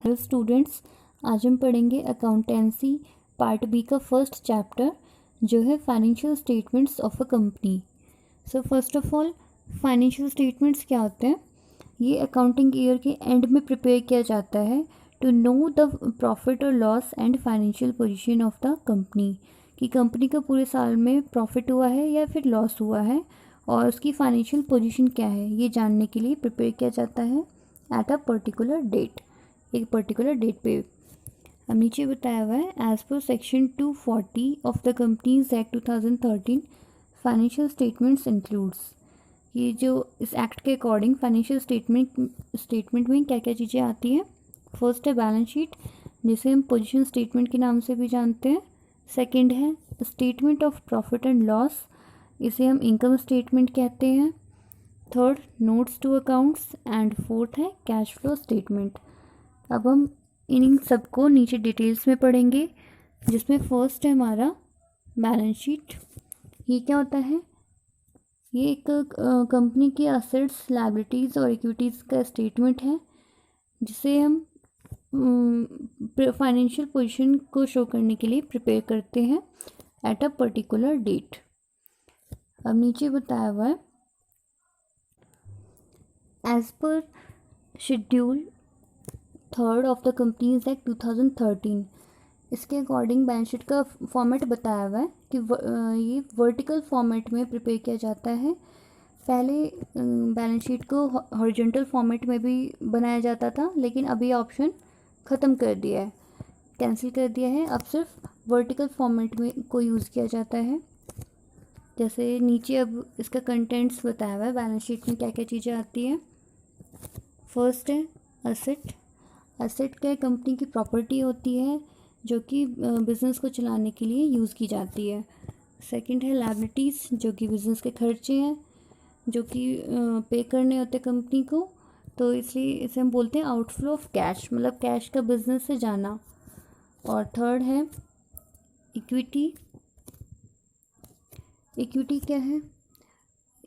Hello students, आज हम पढ़ेंगे अकाउंटेंसी पार्ट बी का फर्स्ट चैप्टर जो है financial statements of a company. So first of all, financial statements क्या होते हैं? ये अकाउंटिंग ईयर के एंड में प्रिपेयर किया जाता है टू नो द प्रॉफिट और loss and financial position of the company, कि कंपनी का पूरे साल में प्रॉफिट हुआ है या फिर लॉस हुआ है और उसकी फाइनेंशियल पोजीशन क्या है, ये जानने के लिए प्रिपेयर किया जाता है एट अ पर्टिकुलर डेट, एक पर्टिकुलर डेट पे। अब नीचे बताया हुआ है, as per section 240 of the companies act 2013 financial statements includes. ये जो इस एक्ट के अकॉर्डिंग फाइनेंशियल स्टेटमेंट में क्या क्या चीज़ें आती हैं? फर्स्ट है बैलेंस शीट, जिसे हम पोजीशन स्टेटमेंट के नाम से भी जानते हैं। सेकंड है statement of profit and loss, इसे हम इनकम स्टेटमेंट कहते हैं। Third, notes to accounts and fourth है कैश फ्लो स्टेटमेंट। अब हम इन सबको नीचे डिटेल्स में पढ़ेंगे, जिसमें फर्स्ट है हमारा बैलेंस शीट। ये क्या होता है? ये एक कंपनी की असेट्स, लायबिलिटीज़ और इक्विटीज़ का स्टेटमेंट है, जिसे हम फाइनेंशियल पोजीशन को शो करने के लिए प्रिपेयर करते हैं एट अ पर्टिकुलर डेट। अब नीचे बताया हुआ है, as per schedule third of the companies act 2013, इसके अकॉर्डिंग बैलेंस शीट का फॉर्मेट बताया हुआ है कि ये वर्टिकल फॉर्मेट में प्रिपेयर किया जाता है। पहले बैलेंस शीट को हॉरिजॉन्टल फॉर्मेट में भी बनाया जाता था, लेकिन अभी ऑप्शन ख़त्म कर दिया है, कैंसिल कर दिया है। अब सिर्फ वर्टिकल फॉर्मेट में को यूज़ किया जाता है। जैसे नीचे अब इसका कंटेंट्स बताया हुआ है, बैलेंस शीट में क्या क्या चीज़ें आती हैं। फर्स्ट है असेट। असेट क्या कंपनी की प्रॉपर्टी होती है जो कि बिज़नेस को चलाने के लिए यूज़ की जाती है। सेकंड है लायबिलिटीज़, जो कि बिज़नेस के खर्चे हैं जो कि पे करने होते कंपनी को, तो इसलिए इसे हम बोलते हैं आउटफ्लो ऑफ कैश, मतलब कैश का बिज़नेस से जाना। और थर्ड है इक्विटी। इक्विटी क्या है?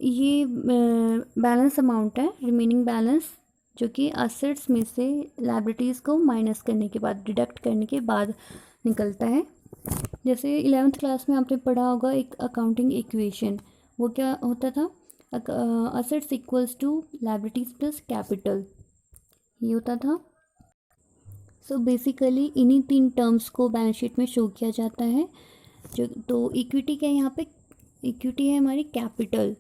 ये बैलेंस अमाउंट है, रिमेनिंग बैलेंस, जो कि असेट्स में से लायबिलिटीज़ को माइनस करने के बाद, डिडक्ट करने के बाद निकलता है। जैसे 11th क्लास में आपने पढ़ा होगा एक अकाउंटिंग इक्वेशन, वो क्या होता था? Assets equals to liabilities plus capital, ये होता था। सो बेसिकली इन्हीं तीन टर्म्स को बैलेंस शीट में शो किया जाता है। जो तो इक्विटी क्या है यहाँ पे? इक्विटी है हमारी कैपिटल,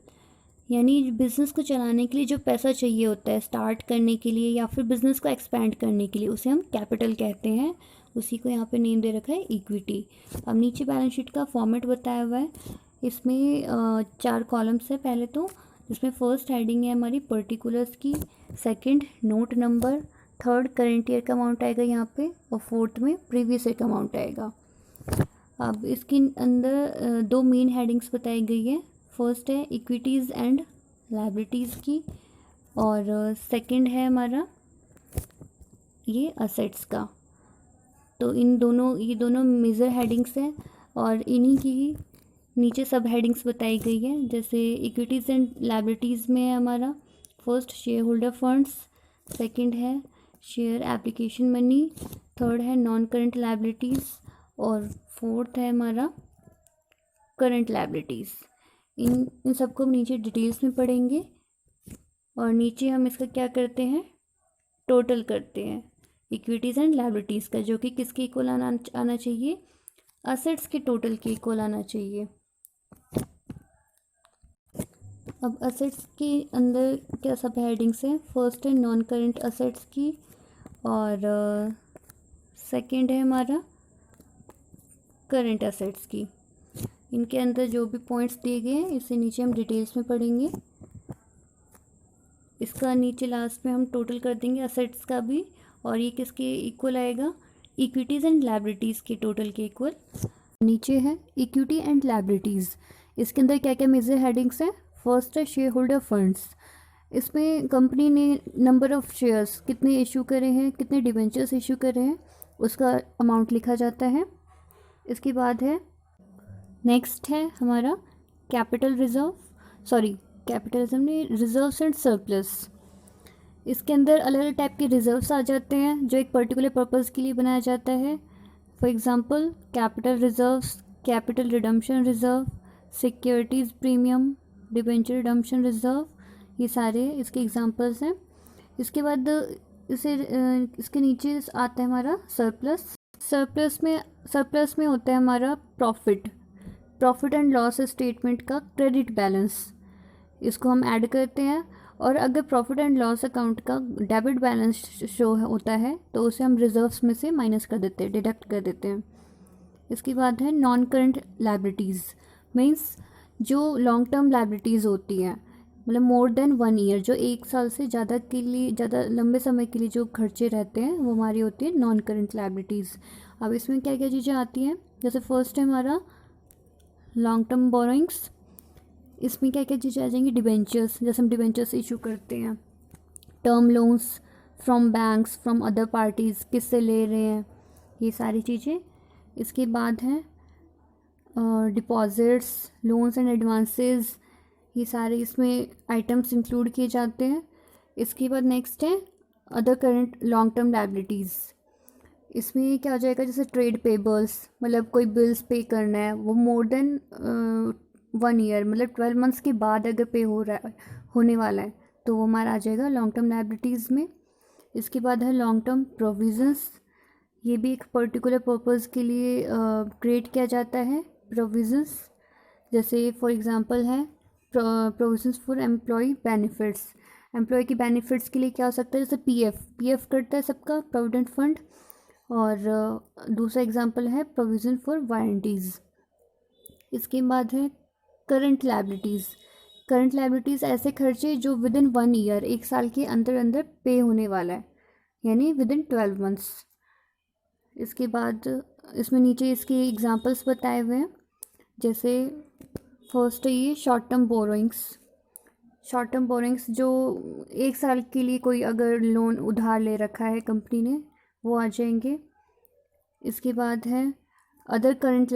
यानी बिज़नेस को चलाने के लिए जो पैसा चाहिए होता है स्टार्ट करने के लिए या फिर बिज़नेस को एक्सपेंड करने के लिए, उसे हम कैपिटल कहते हैं। उसी को यहाँ पे नेम दे रखा है इक्विटी। अब नीचे बैलेंस शीट का फॉर्मेट बताया हुआ है, इसमें 4 कॉलम्स है। पहले तो इसमें फर्स्ट हेडिंग है हमारी पर्टिकुलर्स की, second note number, third current year का अमाउंट आएगा यहाँ पे, और फोर्थ में प्रीवियस ईयर का अमाउंट आएगा। अब इसके अंदर 2 मेन हेडिंग्स बताई गई है। फर्स्ट है इक्विटीज़ एंड लायबिलिटीज़ की, और सेकंड है हमारा ये असेट्स का। तो ये दोनों मेजर हेडिंग्स हैं, और इन्हीं की ही नीचे सब हेडिंग्स बताई गई है। जैसे इक्विटीज़ एंड लायबिलिटीज़ में है हमारा first share holder funds, second है शेयर एप्लीकेशन मनी, थर्ड है नॉन करंट लायबिलिटीज़, और फोर्थ है हमारा करंट लायबिलिटीज़। इन सबको हम नीचे डिटेल्स में पढ़ेंगे, और नीचे हम इसका क्या करते हैं? टोटल करते हैं इक्विटीज़ एंड लायबिलिटीज़ का, जो कि किसके इक्वल आना चाहिए? असेट्स के टोटल के इक्वल आना चाहिए। अब असेट्स के अंदर क्या सब हेडिंग्स हैं? फर्स्ट है नॉन करंट असेट्स की, और सेकंड है हमारा करंट असेट्स की। इनके अंदर जो भी पॉइंट्स दिए गए हैं इसे नीचे हम डिटेल्स में पढ़ेंगे। इसका नीचे लास्ट में हम टोटल कर देंगे असेट्स का भी, और ये किसके इक्वल आएगा? इक्विटीज़ एंड लायबिलिटीज़ के टोटल के इक्वल। नीचे है इक्विटी एंड लायबिलिटीज़, इसके अंदर क्या क्या मेजर हेडिंग्स हैं? फर्स्ट है शेयर होल्डर फंड्स। इसमें कंपनी ने नंबर ऑफ़ शेयर्स कितने इशू करे हैं, कितने डिवेंचर्स इशू करे हैं, उसका अमाउंट लिखा जाता है। इसके बाद है नेक्स्ट है हमारा कैपिटल रिजर्व, सॉरी कैपिटलिज्म ने रिजर्व्स एंड सरप्लस। इसके अंदर अलग अलग टाइप के रिजर्व्स आ जाते हैं जो एक पर्टिकुलर पर्पज़ के लिए बनाया जाता है। For example capital reserves, capital redemption reserve, securities premium, debenture redemption reserve, ये सारे इसके एग्जांपल्स हैं। इसके बाद इसके नीचे आता है हमारा सरप्लस। सरप्लस में होता है हमारा प्रॉफिट एंड लॉस स्टेटमेंट का क्रेडिट बैलेंस, इसको हम ऐड करते हैं। और अगर प्रॉफिट एंड लॉस अकाउंट का डेबिट बैलेंस शो होता है तो उसे हम रिजर्व्स में से माइनस कर देते हैं, डिडक्ट कर देते हैं। इसके बाद है नॉन करंट लायबिलिटीज़, मीन्स जो लॉन्ग टर्म लायबिलिटीज़ होती हैं, मतलब मोर देन 1 ईयर, जो 1 साल से ज़्यादा के लिए, ज़्यादा लंबे समय के लिए जो खर्चे रहते हैं वो हमारी होती है नॉन करंट लायबिलिटीज़। अब इसमें क्या क्या चीज़ें आती हैं, जैसे फर्स्ट है हमारा लॉन्ग टर्म बोरोइंग्स। इसमें क्या क्या चीज़ें आ जाएंगी, डिबेंचर्स, जैसे हम डिबेंचर्स इशू करते हैं, term loans from banks, from other parties, किससे ले रहे हैं, ये सारी चीज़ें। इसके बाद है डिपॉजिट्स, लोन्स एंड एडवांसेस, ये सारे इसमें आइटम्स इंक्लूड किए जाते हैं। इसके बाद नेक्स्ट है other current long term liabilities. इसमें क्या हो जाएगा, जैसे ट्रेड पेबल्स, मतलब कोई बिल्स पे करना है, वो मोर देन 1 ईयर, मतलब 12 मंथ्स के बाद अगर पे होने वाला है तो वो हमारा आ जाएगा लॉन्ग टर्म लायबिलिटीज़ में। इसके बाद है लॉन्ग टर्म प्रोविज़न्स, ये भी एक पर्टिकुलर पर्पज़ के लिए क्रिएट किया जाता है प्रोविज़न्स। जैसे फॉर एग्जांपल है provisions for employee benefits, employee की बेनिफिट्स के लिए क्या हो सकता है, जैसे पीएफ करता है सबका प्रोविडेंट फंड। और दूसरा एग्जांपल है प्रोविज़न फॉर वारंटीज़। इसके बाद है करंट लायबिलिटीज़ ऐसे खर्चे जो विद इन 1 ईयर, 1 साल के अंदर अंदर पे होने वाला है, यानी विद इन 12 मंथ्स। इसके बाद इसमें नीचे इसके एग्जांपल्स बताए हुए हैं, जैसे फर्स्ट है ये शॉर्ट टर्म बोरोइंग्स जो 1 साल के लिए कोई अगर लोन उधार ले रखा है कंपनी ने, वो आ जाएंगे। इसके बाद है अदर करंट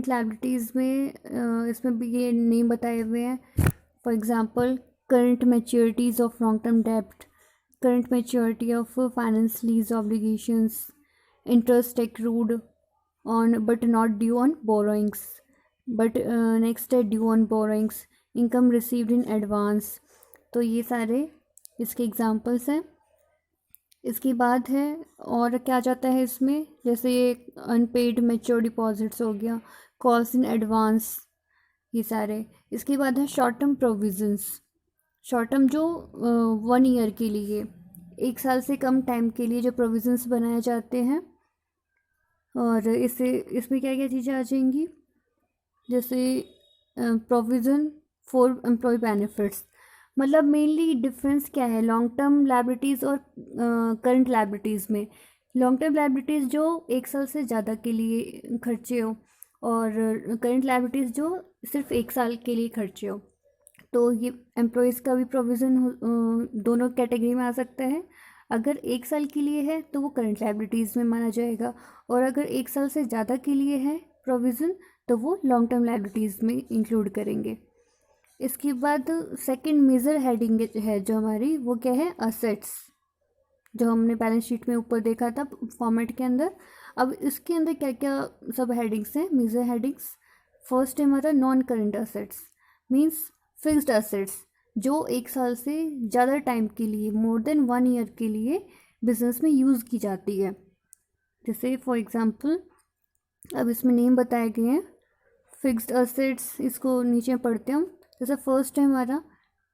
लायबिलिटीज़ में इसमें भी ये नेम बताए हुए हैं। For example current maturities of long term डेब्ट, current maturity of finance lease obligations, interest accrued on but not due on borrowings, but next है due on borrowings, income received in advance. तो ये सारे इसके examples हैं। इसके बाद है और क्या जाता है इसमें, जैसे ये अनपेड मैच्योर डिपॉजिट्स हो गया, कॉल्स इन एडवांस, ये सारे। इसके बाद है short term provisions, short term जो 1 ईयर के लिए, 1 साल से कम टाइम के लिए जो प्रोविज़न्स बनाए जाते हैं। और इसमें क्या क्या चीज़ें आ जाएंगी, जैसे प्रोविज़न फॉर एम्प्लॉय बेनिफिट्स, मतलब मेनली डिफरेंस क्या है लॉन्ग टर्म लायबिलिटीज़ और करंट लायबिलिटीज़ में। लॉन्ग टर्म लायबिलिटीज़ जो 1 साल से ज़्यादा के लिए खर्चे हो, और करंट लायबिलिटीज़ जो सिर्फ 1 साल के लिए खर्चे हो। तो ये एम्प्लॉयज़ का भी प्रोविज़न दोनों कैटेगरी में आ सकता है। अगर 1 साल के लिए है तो वो करंट लायबिलिटीज़ में माना जाएगा, और अगर 1 साल से ज़्यादा के लिए है प्रोविज़न तो वो लॉन्ग टर्म लायबिलिटीज़ में इंक्लूड करेंगे। इसके बाद सेकंड मेजर हेडिंग है जो हमारी, वो क्या है, असेट्स, जो हमने बैलेंस शीट में ऊपर देखा था फॉर्मेट के अंदर। अब इसके अंदर क्या क्या सब हेडिंग्स हैं, मेजर हेडिंग्स। फर्स्ट है हमारा non current assets, means fixed assets जो 1 साल से ज़्यादा टाइम के लिए, मोर देन 1 ईयर के लिए बिजनेस में यूज़ की जाती है। जैसे फॉर एग्जांपल अब इसमें नेम बताए गए हैं फिक्स्ड असेट्स, इसको नीचे पढ़ते हैं हम। जैसे फर्स्ट है हमारा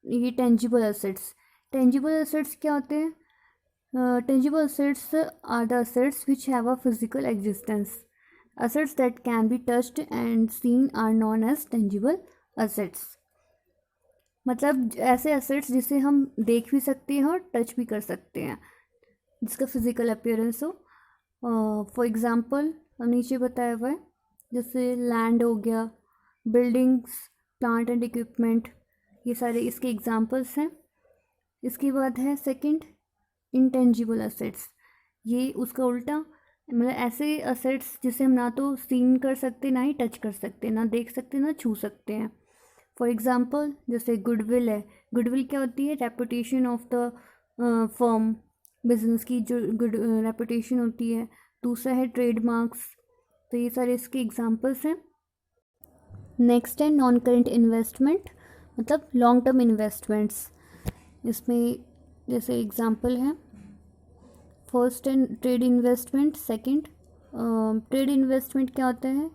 ये टेंजिबल असेट्स क्या होते हैं, tangible assets are the assets which have a physical existence, assets that can be touched and seen are known as tangible assets, मतलब ऐसे असेट्स जिसे हम देख भी सकते हैं और टच भी कर सकते हैं, जिसका फिजिकल अपीयरेंस हो। फॉर एग्जांपल नीचे बताया हुआ है, जैसे लैंड हो गया, बिल्डिंग्स, प्लांट एंड इक्विपमेंट, ये सारे इसके एग्जांपल्स हैं। इसके बाद है सेकंड इंटेंजिबल असेट्स, ये उसका उल्टा, मतलब ऐसे असेट्स जिसे हम ना तो सीन कर सकते, ना ही टच कर सकते, ना देख सकते, ना छू सकते हैं, फॉर एग्जांपल जैसे गुडविल है, गुडविल क्या होती है, reputation of the firm, business की जो गुड रेपुटेशन होती है। दूसरा है ट्रेडमार्क्स, तो ये सारे इसके एग्जांपल्स हैं। नेक्स्ट है नॉन करेंट इन्वेस्टमेंट, मतलब लॉन्ग टर्म इन्वेस्टमेंट्स। इसमें जैसे एग्जांपल है, फर्स्ट है trade investment. Second, trade investment क्या होता है,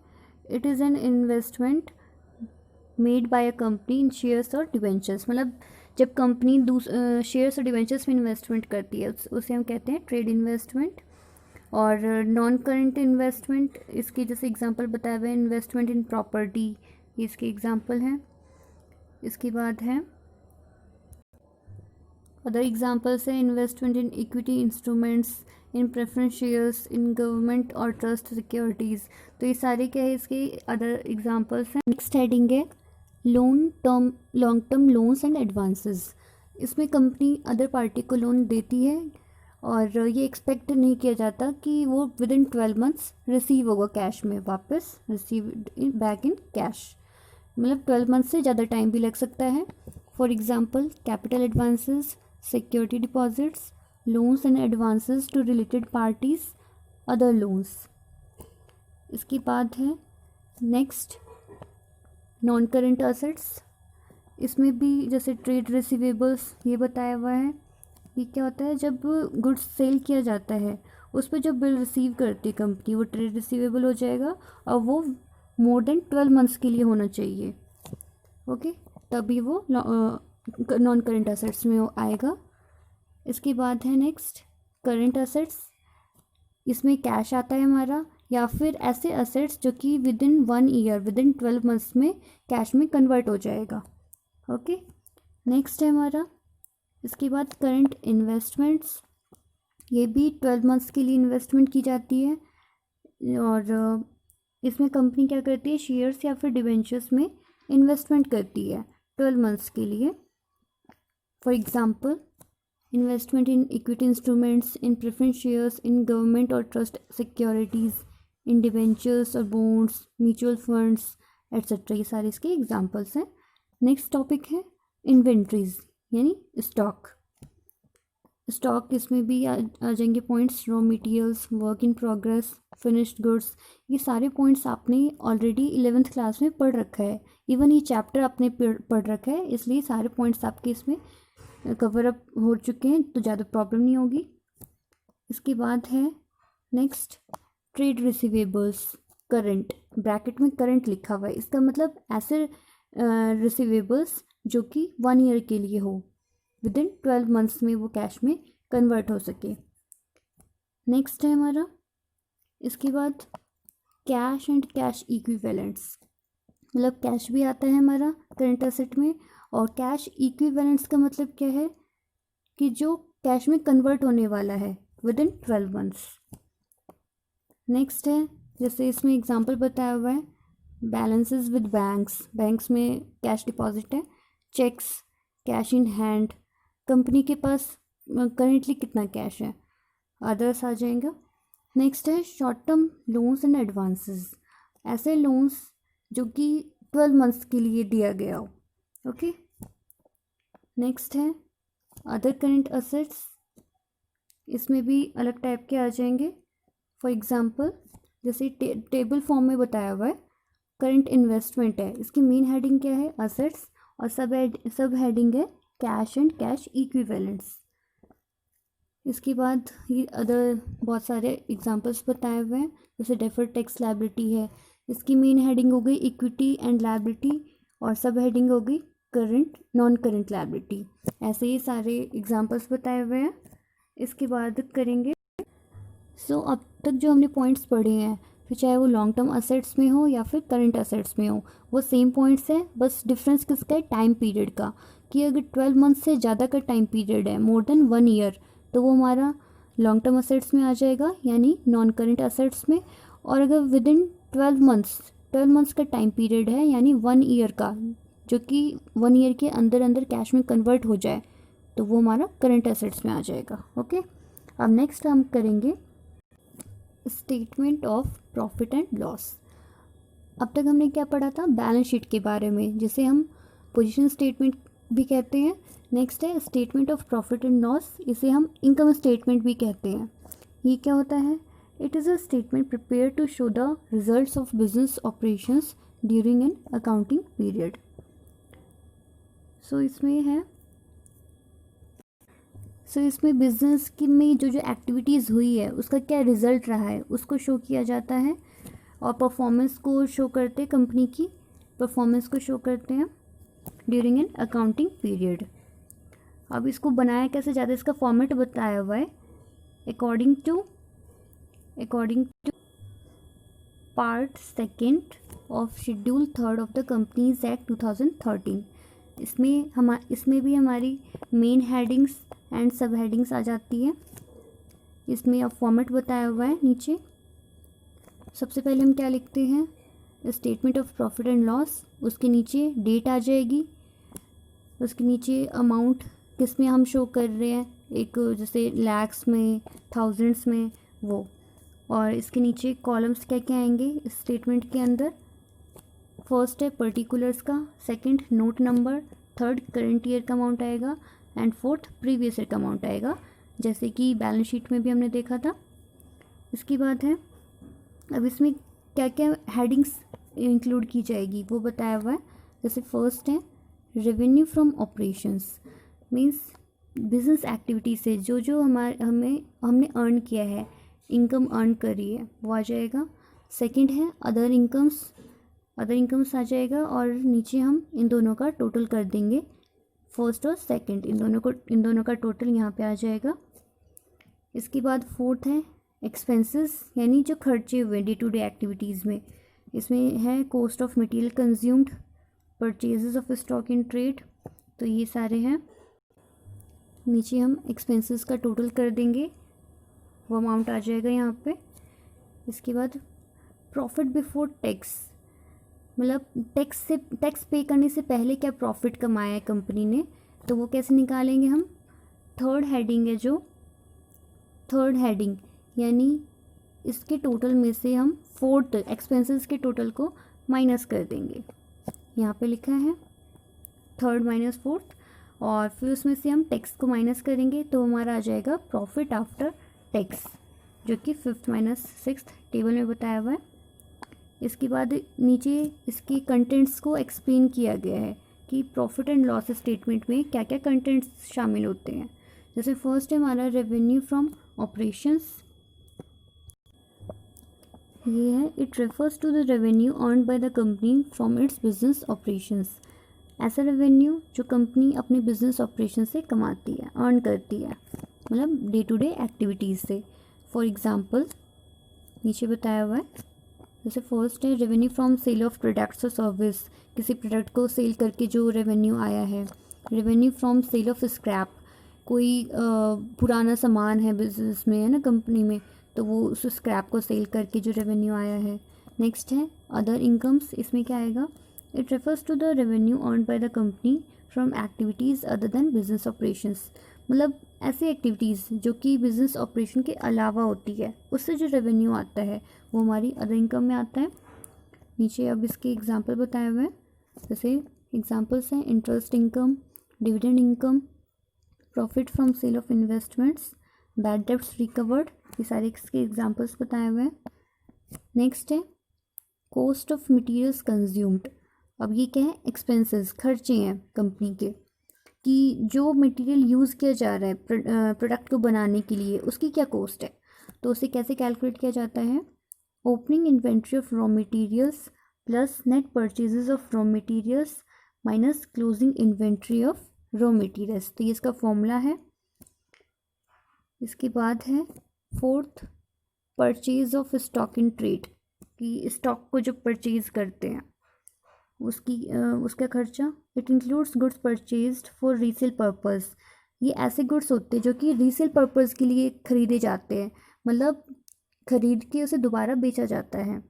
it is an investment made by a company in shares और डिवेंचर्स, मतलब जब कंपनी शेयर्स और डिवेंचर्स में इन्वेस्टमेंट करती है उसे हम कहते हैं ट्रेड इन्वेस्टमेंट। और नॉन करेंट इन्वेस्टमेंट, इसकी जैसे एग्जांपल बताया हुआ है, इन्वेस्टमेंट इन प्रॉपर्टी, ये इसके एग्जांपल हैं। इसके बाद है अदर एग्जांपल्स है, investment in equity instruments, in preference shares, in government और ट्रस्ट सिक्योरिटीज़। तो ये सारे क्या है, इसके अदर एग्जांपल्स हैं। नेक्स्ट हेडिंग है long term loans and advances. इसमें कंपनी अदर पार्टी को लोन देती है और ये एक्सपेक्ट नहीं किया जाता कि वो विद इन 12 मंथ्स रिसीव होगा कैश में, वापस रिसीव बैक इन कैश, मतलब 12 मंथ से ज़्यादा टाइम भी लग सकता है। For example capital advances, security deposits, loans and advances to related parties, other loans. इसके बाद है नेक्स्ट नॉन करेंट असेट्स। इसमें भी जैसे ट्रेड रिसीवेबल्स ये बताया हुआ है। ये क्या होता है, जब गुड्स सेल किया जाता है उस पर जो बिल रिसीव करती है कंपनी, वो ट्रेड रिसीवेबल हो जाएगा और वो मोर देन 12 मंथ्स के लिए होना चाहिए। ओके, तभी वो नॉन करेंट असेट्स में आएगा। इसके बाद है नेक्स्ट करेंट असेट्स। इसमें कैश आता है हमारा, या फिर ऐसे असेट्स जो कि with in 1 year, with in 12 months में कैश में कन्वर्ट हो जाएगा। ओके, नेक्स्ट है हमारा इसके बाद करंट इन्वेस्टमेंट्स। ये भी 12 मंथ्स के लिए इन्वेस्टमेंट की जाती है और इसमें कंपनी क्या करती है, शेयर्स या फिर डिवेंचर्स में इन्वेस्टमेंट करती है 12 मंथ्स के लिए। For example investment in equity instruments, in preference shares, in government और ट्रस्ट सिक्योरिटीज़, इन डिवेंचर्स और बॉन्ड्स, म्यूचुअल फंड्स एट्सेट्रा, ये सारे इसके एग्जांपल्स हैं। नेक्स्ट टॉपिक है इन्वेंट्रीज यानी स्टॉक। स्टॉक इसमें भी आ जाएंगे points, raw materials, work in progress, finished goods. ये सारे पॉइंट्स आपने ऑलरेडी 11th क्लास में पढ़ रखा है, इवन ये चैप्टर आपने पढ़ रखा है, इसलिए सारे पॉइंट्स आपके इसमें कवर अप हो चुके हैं, तो ज़्यादा प्रॉब्लम नहीं होगी। इसके बाद है next trade receivables. Current, bracket में करंट लिखा हुआ है, इसका मतलब ऐसे रिसीवेबल्स जो कि 1 ईयर के लिए हो, विद इन 12 मंथ्स में वो कैश में कन्वर्ट हो सके। नेक्स्ट है हमारा इसके बाद कैश एंड कैश इक्विवेलेंट्स, मतलब कैश भी आता है हमारा करंट एसेट में, और कैश इक्विवेलेंट्स का मतलब क्या है कि जो कैश में कन्वर्ट होने वाला है विद इन 12 मंथ्स। नेक्स्ट है जैसे इसमें एग्जांपल बताया हुआ है, बैलेंसेस विद बैंक्स, बैंक्स में कैश डिपॉजिट है, cheques, cash in hand, company के पास करेंटली कितना कैश है, अदर्स आ जाएगा। नेक्स्ट है short term loans and advances, ऐसे लोन्स जो कि 12 मंथ्स के लिए दिया गया हो। ओके, नेक्स्ट है अदर करेंट असेट्स, इसमें भी अलग टाइप के आ जाएंगे। फॉर एग्जांपल जैसे टेबल फॉर्म में बताया हुआ है करंट इन्वेस्टमेंट है, इसकी मेन हेडिंग क्या है, असेट्स, और सब हेडिंग है कैश एंड कैश इक्विवेलेंट्स। इसके बाद ये अदर बहुत सारे एग्जांपल्स बताए हुए हैं, जैसे डेफर्ड टैक्स लायबिलिटी है, इसकी मेन हेडिंग हो गई इक्विटी एंड लायबिलिटी, और सब हेडिंग हो गई करंट नॉन करंट लायबिलिटी। ऐसे ही सारे एग्जांपल्स बताए हुए हैं। इसके बाद करेंगे अब तक जो हमने पॉइंट्स पढ़े हैं, फिर चाहे वो लॉन्ग टर्म असेट्स में हो या फिर करंट असेट्स में हो, वो सेम पॉइंट्स हैं, बस डिफरेंस किसका है, टाइम पीरियड का, कि अगर 12 मंथ से ज़्यादा का टाइम पीरियड है, मोर देन 1 ईयर, तो वो हमारा लॉन्ग टर्म असेट्स में आ जाएगा यानी नॉन करंट असेट्स में। और अगर विद इन 12 मंथ्स का टाइम पीरियड है यानी 1 ईयर का, जो कि 1 ईयर के अंदर अंदर कैश में कन्वर्ट हो जाए, तो वो हमारा करंट असेट्स में आ जाएगा। ओके, अब नेक्स्ट हम करेंगे statement of profit and loss. अब तक हमने क्या पढ़ा था, बैलेंस शीट के बारे में, जिसे हम पोजीशन स्टेटमेंट भी कहते हैं। नेक्स्ट है statement of profit and loss, इसे हम इनकम स्टेटमेंट भी कहते हैं। ये क्या होता है? It is a statement prepare to show the results of business operations during an accounting period. So इसमें बिजनेस की में जो एक्टिविटीज़ हुई है उसका क्या रिजल्ट रहा है उसको शो किया जाता है, और परफॉर्मेंस को शो करते हैं, कंपनी की परफॉर्मेंस को शो करते हैं ड्यूरिंग एन अकाउंटिंग पीरियड। अब इसको बनाया कैसे जाता है, इसका फॉर्मेट बताया हुआ है according to part second of schedule 3 of the companies act 2013। इसमें भी हमारी main headings and sub headings आ जाती है। इसमें अब फॉर्मेट बताया हुआ है नीचे। सबसे पहले हम क्या लिखते हैं, statement of profit and loss, उसके नीचे डेट आ जाएगी, उसके नीचे अमाउंट किस में हम शो कर रहे हैं, एक जैसे लैक्स में, थाउजेंड्स में वो, और इसके नीचे कॉलम्स क्या क्या आएंगे इस स्टेटमेंट के अंदर। फर्स्ट है पर्टिकुलर्स का, second note number, third current year का अमाउंट आएगा, एंड फोर्थ प्रीवियस ईयर का अमाउंट आएगा, जैसे कि बैलेंस शीट में भी हमने देखा था। इसके बाद है अब इसमें क्या क्या हेडिंग्स इंक्लूड की जाएगी वो बताया हुआ है। जैसे फर्स्ट है revenue from operations, means business activity से जो हमने अर्न किया है, इनकम अर्न करी है वो आ जाएगा। सेकंड है अदर इनकम्स आ जाएगा, और नीचे हम इन दोनों का टोटल कर देंगे, फर्स्ट और सेकंड इन दोनों का टोटल यहाँ पे आ जाएगा। इसके बाद फोर्थ है एक्सपेंसेस, यानी जो खर्चे हुए डे टू डे एक्टिविटीज़ में। इसमें है cost of material consumed, purchases of stock in trade, तो ये सारे हैं। नीचे हम एक्सपेंसेस का टोटल कर देंगे, वो अमाउंट आ जाएगा यहाँ पे। इसके बाद प्रॉफिट बिफोर टैक्स, मतलब टैक्स पे करने से पहले क्या प्रॉफिट कमाया है कंपनी ने, तो वो कैसे निकालेंगे हम। थर्ड हेडिंग यानी इसके टोटल में से हम फोर्थ एक्सपेंसेस के टोटल को माइनस कर देंगे, यहाँ पे लिखा है थर्ड माइनस फोर्थ, और फिर उसमें से हम टैक्स को माइनस करेंगे तो हमारा आ जाएगा प्रॉफिट आफ्टर टैक्स, जो कि 5th माइनस 6th टेबल में बताया हुआ है। इसके बाद नीचे इसके कंटेंट्स को एक्सप्लेन किया गया है कि प्रॉफिट एंड लॉस स्टेटमेंट में क्या क्या कंटेंट्स शामिल होते हैं। जैसे फर्स्ट है हमारा रेवेन्यू फ्रॉम ऑपरेशंस, ये है it refers to the revenue earned by the company from its business operations, ऐसा रेवेन्यू जो कंपनी अपने बिजनेस ऑपरेशन से कमाती है, अर्न करती है, मतलब डे टू डे एक्टिविटीज़ से। फॉर एग्जांपल नीचे बताया हुआ है, जैसे फर्स्ट है revenue from sale of products और सर्विस, किसी प्रोडक्ट को सेल करके जो रेवेन्यू आया है। Revenue from sale of scrap, कोई पुराना सामान है बिजनेस में, है ना, कंपनी में, तो वो उस स्क्रैप को सेल करके जो रेवेन्यू आया है। नेक्स्ट है अदर इनकम्स, इसमें क्या आएगा, it refers to the revenue earn by the company from activities other than business operations, मतलब ऐसी एक्टिविटीज़ जो कि बिजनेस ऑपरेशन के अलावा होती है, उससे जो रेवेन्यू आता है वो हमारी अदर इनकम में आता है। नीचे अब इसके एग्जांपल बताए हुए हैं, जैसे एग्जांपल्स हैं interest income, dividend income, profit from sale of investments, bad debts recovered, ये सारे इसके एग्जांपल्स बताए हुए हैं। नेक्स्ट है कॉस्ट ऑफ मटेरियल्स कंज्यूम्ड, अब ये क्या है, एक्सपेंसेस, खर्चे हैं कंपनी के, कि जो मटेरियल यूज़ किया जा रहा है प्रोडक्ट को बनाने के लिए उसकी क्या कॉस्ट है, तो उसे कैसे कैलकुलेट किया जाता है। Opening inventory of raw materials plus net purchases of raw materials minus closing inventory of raw materials, तो ये इसका फॉर्मूला है। इसके बाद है fourth purchase of stock in trade, कि स्टॉक को जो परचेज करते हैं उसका खर्चा। It includes goods purchased for resale purpose, ये ऐसे गुड्स होते हैं जो कि रीसेल पर्पस के लिए खरीदे जाते हैं, मतलब खरीद के उसे दोबारा बेचा जाता है।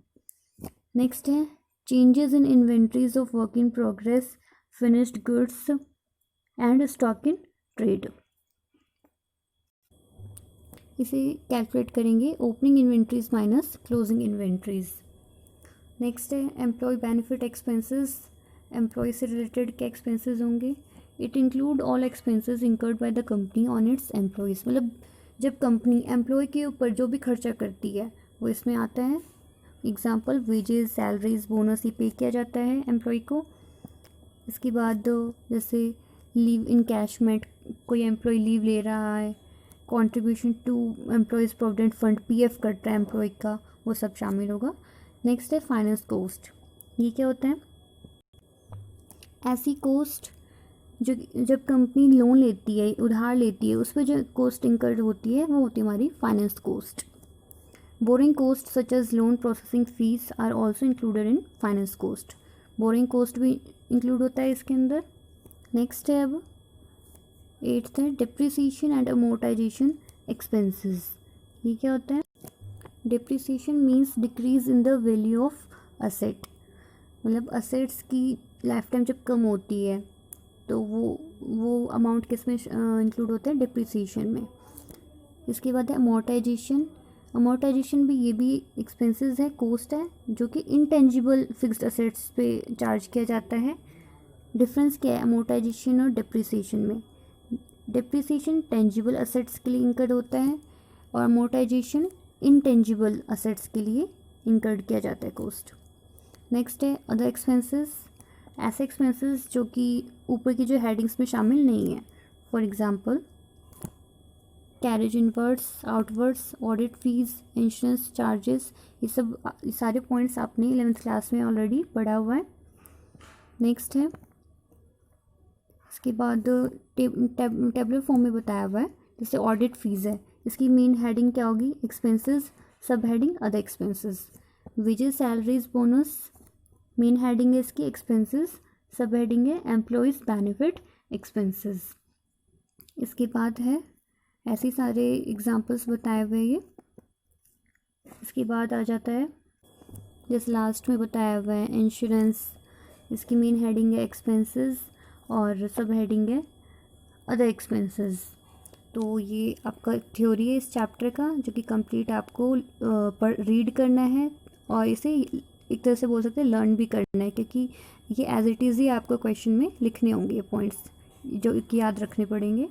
नेक्स्ट है changes in inventories of work in progress, finished goods and stock in trade, इसे कैलकुलेट करेंगे opening inventories minus closing inventories. Next है एम्प्लॉय बेनिफिट एक्सपेंसेस, एम्प्लॉय से रिलेटेड क्या एक्सपेंसेस होंगे? It include all expenses incurred by the company on it's employees, मतलब जब company employ के ऊपर जो भी खर्चा करती है वो इसमें आता है। एग्जांपल वेजेस, सैलरीज, बोनस ये पे किया जाता है एम्प्लॉय को। इसके बाद जैसे लीव इनकैशमेंट, कोई एम्प्लॉय लीव ले रहा है, contribution to employees provident fund, PF cut रहा है एम्प्लॉय का, वो सब शामिल होगा। नेक्स्ट है फाइनेंस कॉस्ट। ये क्या होता है? ऐसी कॉस्ट जो जब कंपनी लोन लेती है, उधार लेती है, उस पर जो कॉस्ट इंकर्ड होती है वो होती है हमारी finance cost. Borrowing cost such as loan processing fees are also included in finance cost. Borrowing cost भी इंक्लूड होता है इसके अंदर। नेक्स्ट है अब 8th है डिप्रिसिएशन एंड अमोर्टाइजेशन एक्सपेंसेस। ये क्या होता है? Depreciation means decrease in the value of asset, मतलब असेट्स की लाइफ टाइम जब कम होती है तो वो अमाउंट किस में इंक्लूड होता है? डिप्रिसिएशन में। इसके बाद है अमोर्टाइजेशन। अमोर्टाइजेशन भी ये भी एक्सपेंसेस है, कॉस्ट है, जो कि इंटेंजिबल फिक्स्ड असेट्स पे चार्ज किया जाता है। डिफरेंस क्या है अमोर्टाइजेशन और डिप्रिसिएशन में? डिप्रिसिएशन टेंजिबल असेट्स के लिए इंकर्ड होता है और अमोर्टाइजेशन इनटेंजिबल असेट्स के लिए इंकर्ड किया जाता है कॉस्ट। नेक्स्ट है अदर एक्सपेंसेस। ऐसे एक्सपेंसेस जो कि ऊपर की जो हेडिंग्स में शामिल नहीं है। For example carriage inwards, outwards, audit fees, insurance charges, ये सब सारे पॉइंट्स आपने 11th क्लास में ऑलरेडी पढ़ा हुआ है। नेक्स्ट है इसके बाद टेबलर फॉर्म में बताया हुआ है। जैसे ऑडिट फीस है, इसकी मेन हेडिंग क्या होगी? एक्सपेंसेस, सब heading other expenses. Wages, salaries, bonus, main heading है इसकी एक्सपेंसेस, सब हेडिंग है एम्प्लॉयज़ बेनिफिट एक्सपेंसेस। इसके बाद है ऐसे सारे एग्जांपल्स बताए हुए ये। इसके बाद आ जाता है जैसे लास्ट में बताया हुआ है इंश्योरेंस, इसकी मेन हेडिंग है एक्सपेंसेस और सब हेडिंग है अदर एक्सपेंसेस। तो ये आपका थ्योरी है इस चैप्टर का, जो कि कंप्लीट आपको रीड करना है और इसे एक तरह से बोल सकते हैं लर्न भी करना है, क्योंकि ये एज इट इज़ ही आपको क्वेश्चन में लिखने होंगे ये पॉइंट्स जो कि याद रखने पड़ेंगे।